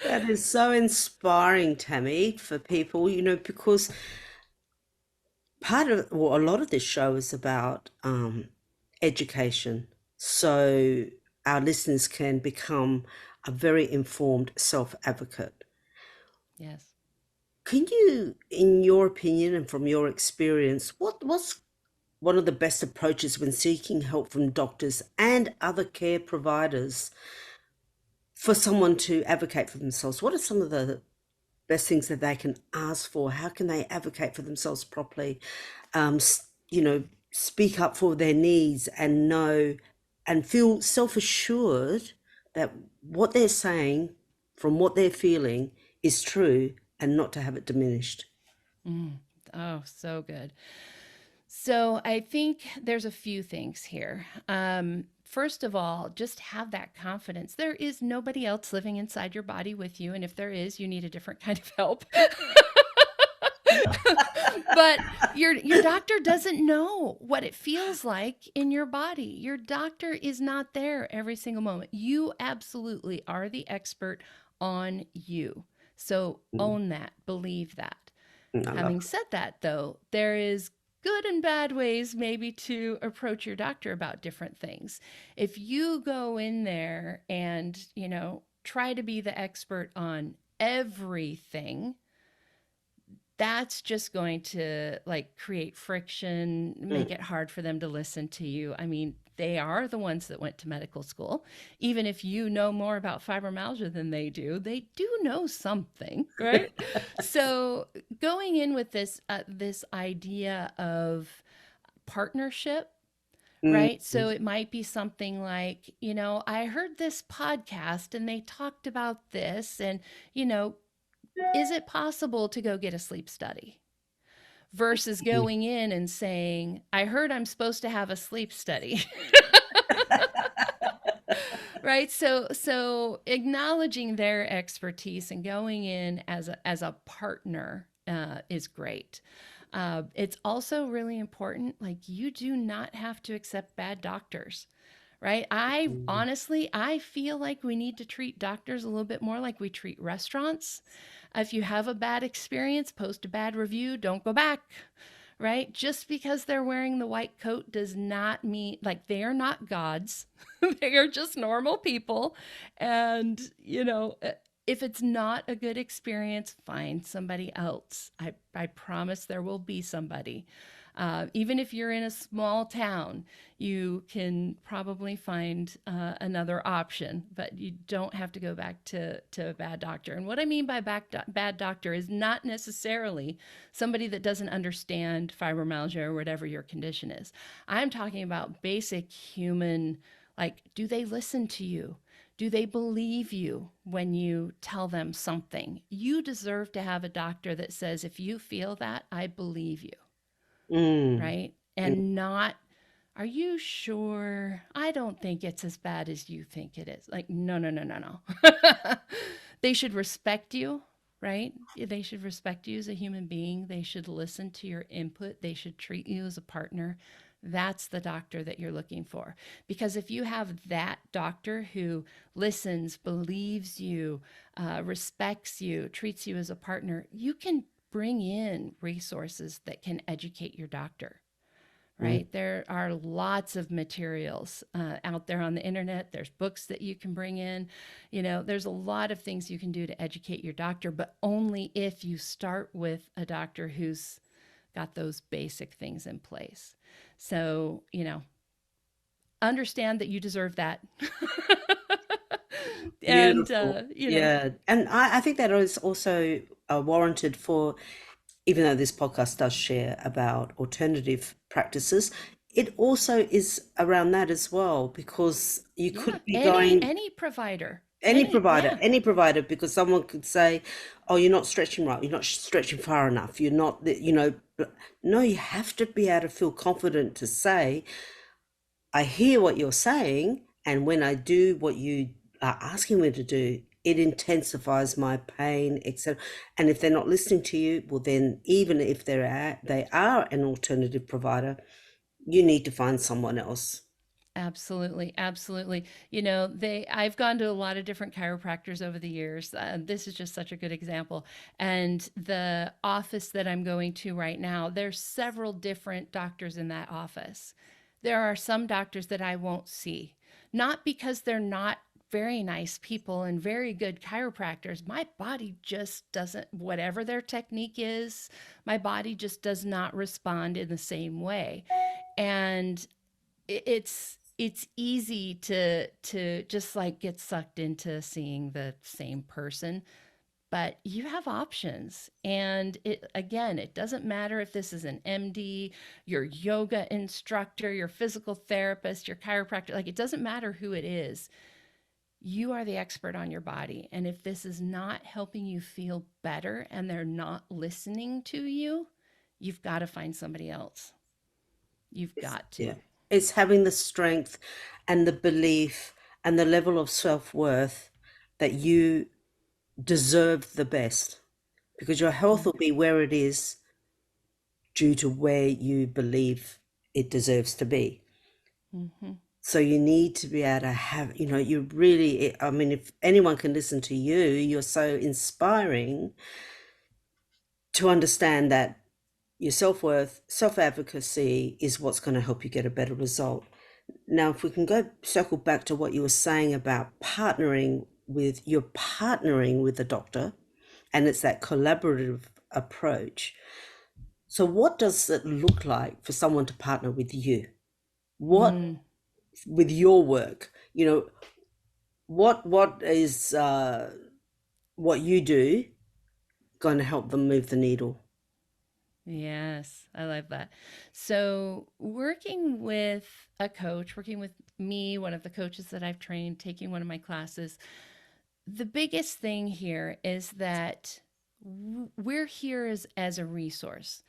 that is so inspiring, Tammy, for people, because part of, well, a lot of this show is about education. So our listeners can become a very informed self advocate. Yes. Can you, in your opinion and from your experience, what's one of the best approaches when seeking help from doctors and other care providers for someone to advocate for themselves? What are some of the best things that they can ask for? How can they advocate for themselves properly? Speak up for their needs and know and feel self-assured that what they're saying from what they're feeling is true and not to have it diminished. Mm. Oh, so good. So I think there's a few things here. First of all, just have that confidence. There is nobody else living inside your body with you. And if there is, you need a different kind of help. But your doctor doesn't know what it feels like in your body. Your doctor is not there every single moment. You absolutely are the expert on you. So Mm, own that, believe that. I love Having said that, though, there is good and bad ways maybe to approach your doctor about different things. If you go in there and, try to be the expert on everything, that's just going to like create friction, make it. it hard for them to listen to you. I mean, they are the ones that went to medical school. Even if you know more about fibromyalgia than they do know something, right? So going in with this idea of partnership, Mm, right? So it might be something like, I heard this podcast and they talked about this, and you know, is it possible to go get a sleep study? Versus mm, going in and saying, I heard I'm supposed to have a sleep study. Right? So acknowledging their expertise and going in as a partner is great. It's also really important, like, you do not have to accept bad doctors, right? I mm. honestly, I feel like we need to treat doctors a little bit more like we treat restaurants. If you have a bad experience, post a bad review, don't go back, right? Just because they're wearing the white coat does not mean, like, they are not gods. They are just normal people. And, if it's not a good experience, find somebody else. I promise there will be somebody. Even if you're in a small town, you can probably find another option, but you don't have to go back to a bad doctor. And what I mean by bad doctor is not necessarily somebody that doesn't understand fibromyalgia or whatever your condition is. I'm talking about basic human, like, do they listen to you? Do they believe you when you tell them something? You deserve to have a doctor that says, if you feel that, I believe you, Mm, right? mm, And not, are you sure? I don't think it's as bad as you think it is. Like, no, no, no, no, no. They should respect you, right? They should respect you as a human being. They should listen to your input. They should treat you as a partner. That's the doctor that you're looking for. Because if you have that doctor who listens, believes you, respects you, treats you as a partner, you can bring in resources that can educate your doctor, mm. right? There are lots of materials out there on the internet. There's books that you can bring in. There's a lot of things you can do to educate your doctor, but only if you start with a doctor who's got those basic things in place. So, understand that you deserve that. And, Beautiful. Yeah. And I think that is also warranted for, even though this podcast does share about alternative practices, it also is around that as well, because you yeah, could be any going any provider, yeah, any provider, because someone could say, oh, you're not stretching right, you're not stretching far enough, you're not, no, you have to be able to feel confident to say, I hear what you're saying, and when I do what you are asking me to do, it intensifies my pain, etc. And if they're not listening to you, well, then even if they are an alternative provider, you need to find someone else. absolutely, absolutely. I've gone to a lot of different chiropractors over the years. This is just such a good example. And the office that I'm going to right now, there's several different doctors in that office. There are some doctors that I won't see, not because they're not very nice people and very good chiropractors. My body just doesn't, whatever their technique is, my body just does not respond in the same way. And it's easy to just like get sucked into seeing the same person, but you have options. And it doesn't matter if this is an MD, your yoga instructor, your physical therapist, your chiropractor, like, it doesn't matter who it is. You are the expert on your body, and if this is not helping you feel better and they're not listening to you, you've got to find somebody else. You've got Yeah. to. It's having the strength and the belief and the level of self-worth that you deserve the best, because your health will be where it is due to where you believe it deserves to be. Mm-hmm. So you need to be able to have, you really, I mean, if anyone can listen to you, you're so inspiring to understand that your self-worth, self-advocacy is what's going to help you get a better result. Now, if we can go circle back to what you were saying about you're partnering with the doctor, and it's that collaborative approach. So what does it look like for someone to partner with you? What Mm. with your work? What is what you do going to help them move the needle? Yes, I love that. So, working with a coach, working with me, one of the coaches that I've trained, taking one of my classes, the biggest thing here is that we're here as a resource.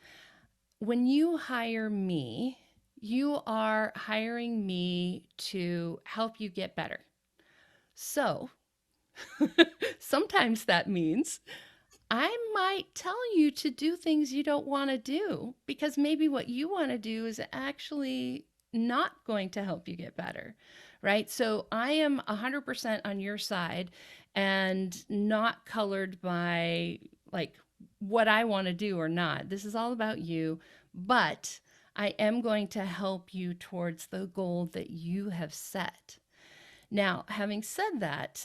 When you hire me, you are hiring me to help you get better. So, sometimes that means I might tell you to do things you don't want to do because maybe what you want to do is actually not going to help you get better, right? So I am 100% on your side and not colored by like what I want to do or not. This is all about you, but I am going to help you towards the goal that you have set. Now, having said that,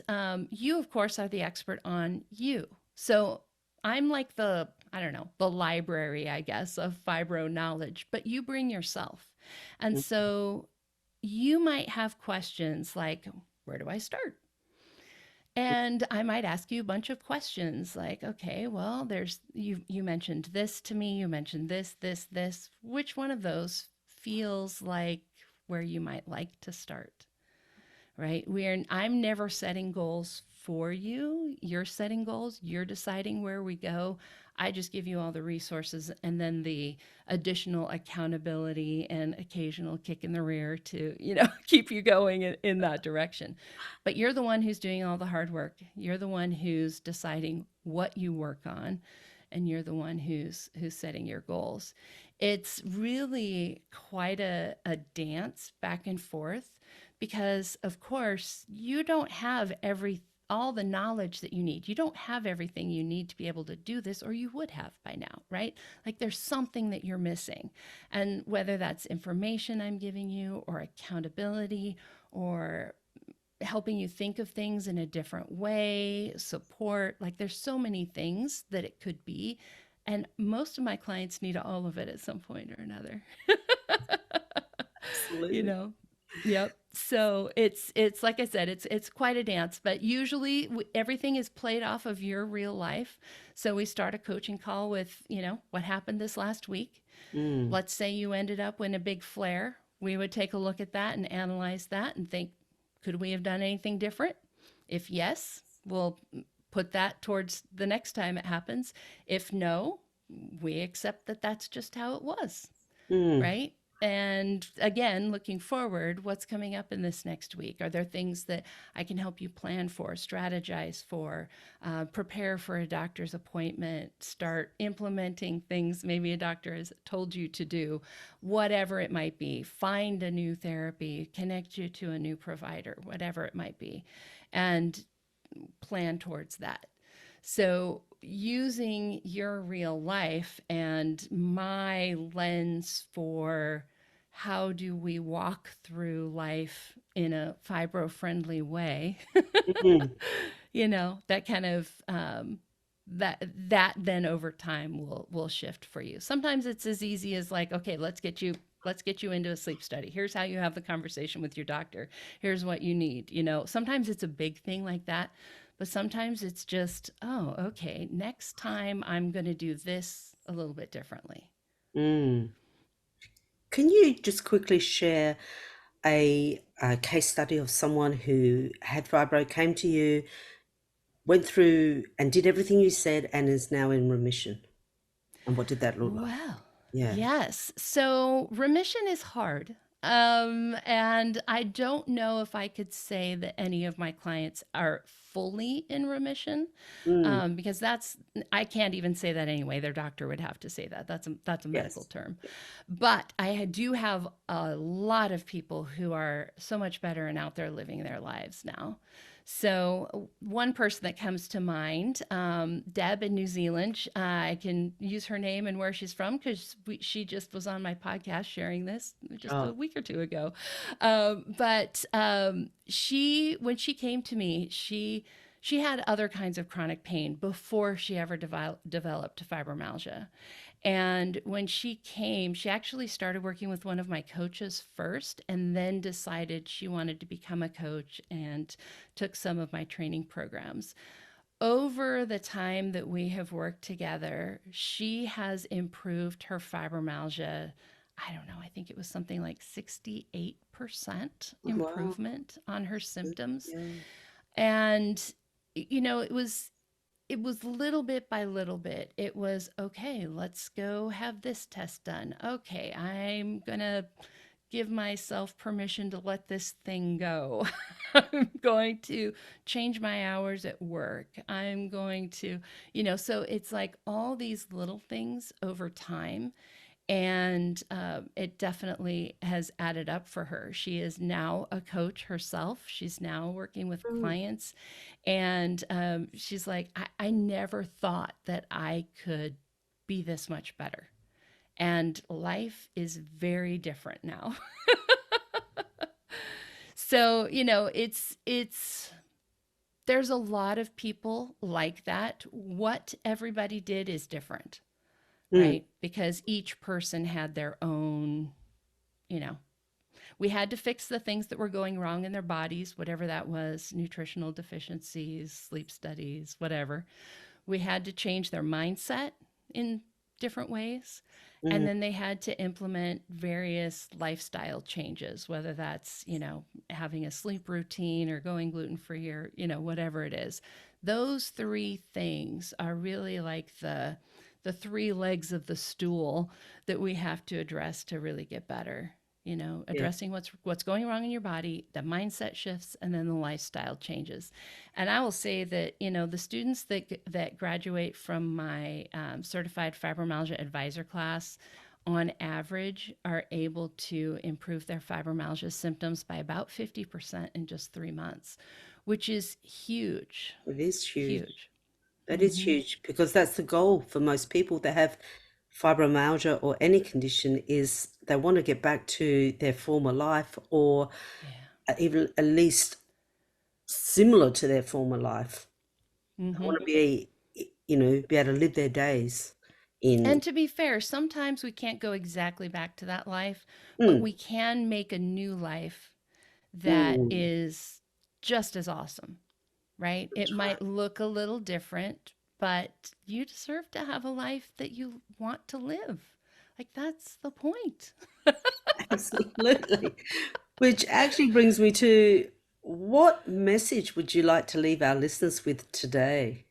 you, of course, are the expert on you. So I'm like I don't know, the library, I guess, of fibro knowledge, but you bring yourself. And so you might have questions like, where do I start? And I might ask you a bunch of questions like, okay, well, you mentioned this to me, you mentioned this. Which one of those feels like where you might like to start? Right? I'm never setting goals for you. You're setting goals, you're deciding where we go. I just give you all the resources and then the additional accountability and occasional kick in the rear to, keep you going in that direction. But you're the one who's doing all the hard work. You're the one who's deciding what you work on and you're the one who's setting your goals. It's really quite a dance back and forth because of course you don't have all the knowledge that you need. You don't have everything you need to be able to do this, or you would have by now, right? Like there's something that you're missing. And whether that's information I'm giving you, or accountability, or helping you think of things in a different way, support, like there's so many things that it could be. And most of my clients need all of it at some point or another. you Absolutely. know yep. So it's like I said, it's quite a dance, but usually everything is played off of your real life. So we start a coaching call with, what happened this last week. Mm, Let's say you ended up in a big flare. We would take a look at that and analyze that and think, could we have done anything different? If yes, we'll put that towards the next time it happens. If no, we accept that that's just how it was, mm, right? And again, looking forward, what's coming up in this next week? Are there things that I can help you plan for, strategize for, prepare for a doctor's appointment, start implementing things maybe a doctor has told you to do, whatever it might be, find a new therapy, connect you to a new provider, whatever it might be, and plan towards that. So, using your real life and my lens for how do we walk through life in a fibro friendly way, mm, that kind of that then over time will shift for you. Sometimes it's as easy as like, okay, let's get you into a sleep study. Here's how you have the conversation with your doctor. Here's what you need. Sometimes it's a big thing like that, but sometimes it's just, oh, okay, next time I'm going to do this a little bit differently. mm. Can you just quickly share a case study of someone who had fibro, came to you, went through and did everything you said, and is now in remission? And what did that look like? Well, Yeah. yes. So remission is hard. And I don't know if I could say that any of my clients are fully in remission, Mm, because I can't even say that anyway. Their doctor would have to say that. That's a medical yes. term. But I do have a lot of people who are so much better and out there living their lives now. So, one person that comes to mind, Deb in New Zealand. I can use her name and where she's from because she just was on my podcast sharing this just a Oh, week or two ago. When she came to me, she had other kinds of chronic pain before she ever developed fibromyalgia. And when she came, she actually started working with one of my coaches first and then decided she wanted to become a coach and took some of my training programs. Over the time that we have worked together, she has improved her fibromyalgia. I don't know, I think it was something like 68% wow. improvement on her symptoms. Yeah. And it was little bit by little bit. It was, okay, let's go have this test done. Okay, I'm going to give myself permission to let this thing go. I'm going to change my hours at work. I'm going to, so it's like all these little things over time. And it definitely has added up for her. She is now a coach herself. She's now working with Mm, clients. And she's like, I never thought that I could be this much better. And life is very different now. So, there's a lot of people like that. What everybody did is different, mm, right? Because each person had their own, you know, we had to fix the things that were going wrong in their bodies, whatever that was, nutritional deficiencies, sleep studies, whatever. We had to change their mindset in different ways. And mm, then they had to implement various lifestyle changes, whether that's, having a sleep routine or going gluten free or, whatever it is. Those three things are really like the three legs of the stool that we have to address to really get better. yeah. Addressing what's going wrong in your body, the mindset shifts, and then the lifestyle changes. And I will say that the students that graduate from my certified fibromyalgia advisor class, on average, are able to improve their fibromyalgia symptoms by about 50% in just 3 months, which is huge, It is huge. huge. That is Hmm. huge because that's the goal for most people that have fibromyalgia or any condition is they want to get back to their former life or Yeah. even at least similar to their former life. They Hmm. want to be, be able to live their days in. And to be fair, sometimes we can't go exactly back to that life, but Mm, we can make a new life that mm, is just as awesome, right? It that's right. might look a little different, but you deserve to have a life that you want to live. Like, that's the point. Absolutely. Which actually brings me to what message would you like to leave our listeners with today?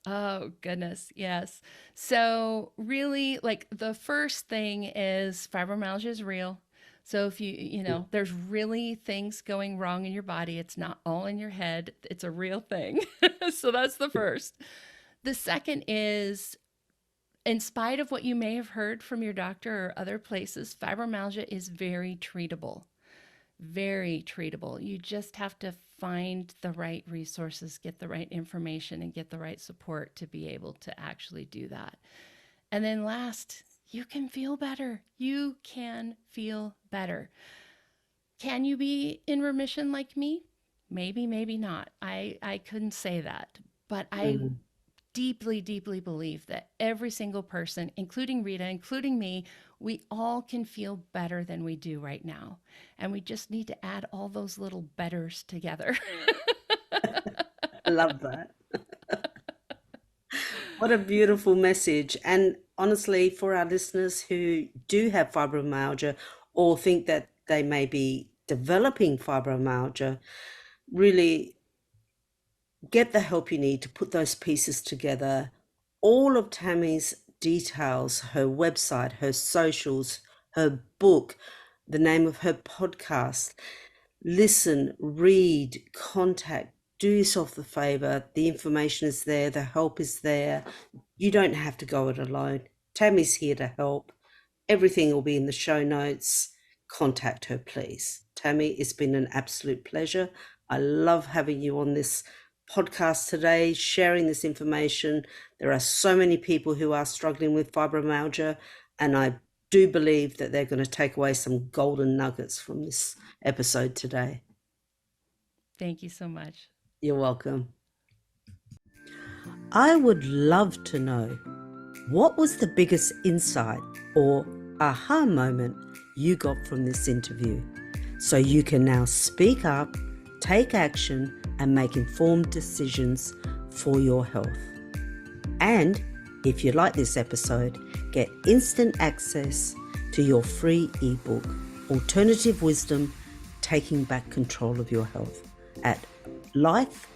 Oh, goodness. Yes. So, really, like the first thing is fibromyalgia is real. So, if Mm, there's really things going wrong in your body, it's not all in your head, it's a real thing. So, that's the first. The second is, in spite of what you may have heard from your doctor or other places, fibromyalgia is very treatable. Very treatable. You just have to find the right resources, get the right information, and get the right support to be able to actually do that. And then last, you can feel better. You can feel better. Can you be in remission like me? Maybe, maybe not. I couldn't say that. But I mm. deeply, deeply believe that every single person, including Rita, including me, we all can feel better than we do right now. And we just need to add all those little betters together. I love that. What a beautiful message. And honestly, for our listeners who do have fibromyalgia or think that they may be developing fibromyalgia, really get the help you need to put those pieces together. All of Tammy's details, her website, her socials, her book, the name of her podcast. Listen, read, contact, do yourself the favor. The information is there, the help is there. You don't have to go it alone. Tammy's here to help. Everything will be in the show notes. Contact her, please. Tammy, it's been an absolute pleasure. I love having you on this podcast today, sharing this information. There are so many people who are struggling with fibromyalgia, and I do believe that they're going to take away some golden nuggets from this episode today. Thank you so much. You're welcome. I would love to know, what was the biggest insight or aha moment you got from this interview? So you can now speak up, take action, and make informed decisions for your health. And if you like this episode, get instant access to your free ebook, Alternative Wisdom, Taking Back Control of Your Health, at life-onus.com.